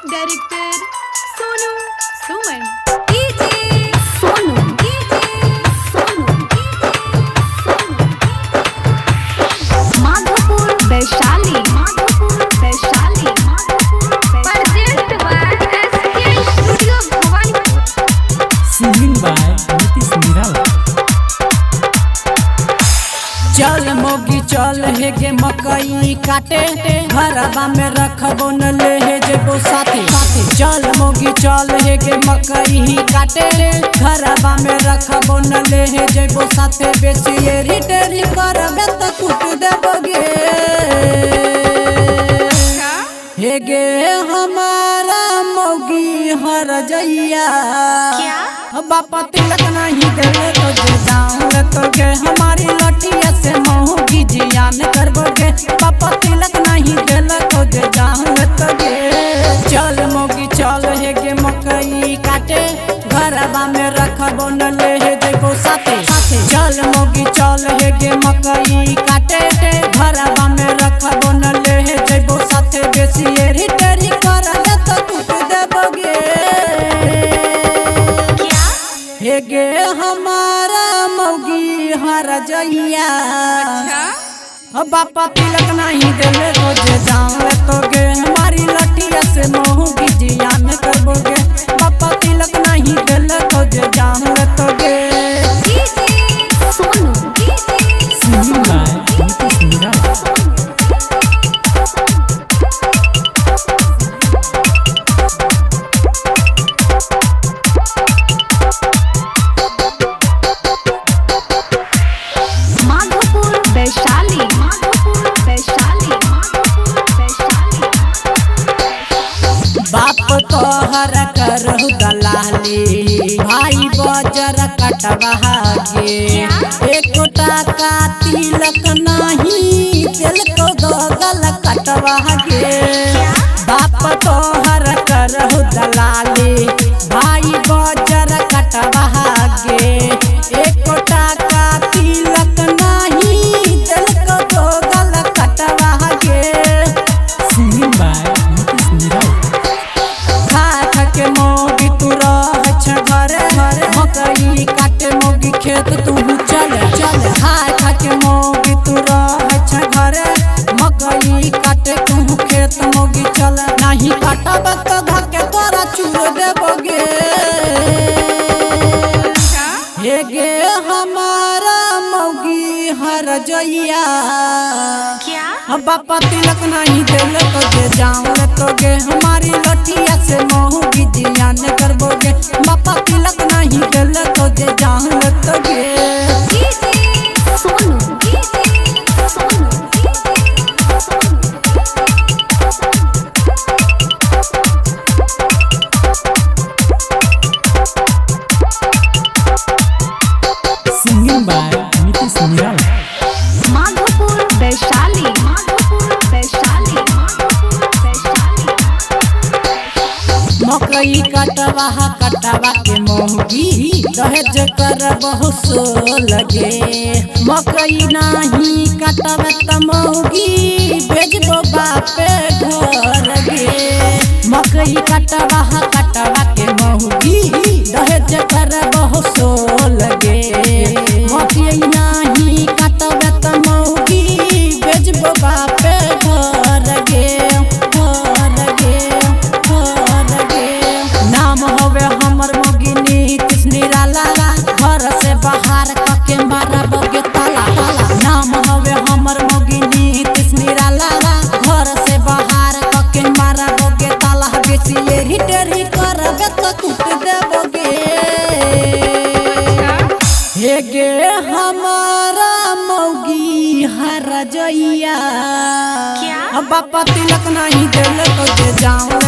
Director Sonu Suman Madhopur Vaishali present by SK studio Bhawanipur singing by Nitish Nirala. चल मोगी चल हे गे मकई काटे घरबा में रखबो न ले हे जेबो साथे। चल मोगी चल हे गे मकई काटे घरबा में रखबो न ले हे जेबो साथे। बेचिए रिटेरी करबे त कुट देबोगे हे गे हमारा मोगी हर जइया। बापा तिलक नहीं देले तो जे जाऊंगे तो गे हमारी लठिया से मोगी जियान करबोगे। बापा तिलक नहीं देले तो जे जाऊंगे तो गे चल मोगी चल हे गे मकई काटे घरबा में रखबो न ले हे जेबो साथे। चल मोगी चल हे गे मकई काटे घरबा में रखबो न ले हे जेबो साथे। बेसिए रिटेरी करबे तो टूट देबोगे हे गे हमारा मौगी हर जइया। बापा तिलक नहीं देले तो जे जाऊंगे तो गे हमारी लठिया से मोगी जियान करबोगे। बापा तिलक नहीं देले तो जे जाऊंगे तो गे सोनू सिंगिंग बाय नीतीश निराला। माधोपुर वैशाली बाप तोहर करहु दलाली भाई बजर कटवा गे। एक टाका तिलक नहीं दिल को गगल कटवा गे। बाप तोहर करहु दलाली भाई बजर कटवा गे। एक टाका तिलक नहीं दिल को गगल कटवा गे। सिंगिंग बाय नीतीश निराला। खा के मोगी तू रह घरे मकई काटे मोगी खेत तू चल खा के मोगी तू रह घरे मकई काटे तू खेत मोगी चल। नहीं काटब तो धके तोरा चूर देबोगे हे गे हमारा मौगी हर जइया। बापा तिलक नहीं देले तो जे जाऊंगे तो गे हमारी लठिया से मोगी जियान करबोगे। बापा तिलक नहीं देले तो जे जाऊंगे तो गे सोनू सिंगिंग बाय नीतीश निराला। माधोपुर वैशाली मकई कटवा के मोगी दहेज कर बहुत सो लगे। मकई नहीं कटब त मोगी भेजबो बापे घर गे। मकई कटवा के मोगी दहेज कर बहुत सो लगे। मकई नहीं कटब त मोगी भेजबो बापे घर गे। नाम हवे हमर मोगी नीतीश निराला घर से बाहर कके मारबोगे ताला। नाम हवे हमर मोगी नीतीश निराला घर से बाहर कके मारबोगे ताला। बेसिए रिटेरी करबे तो टूट देबोगे हे गे हमारा मौगी हर जइया। बापा तिलक नहीं देले तो जे जाऊं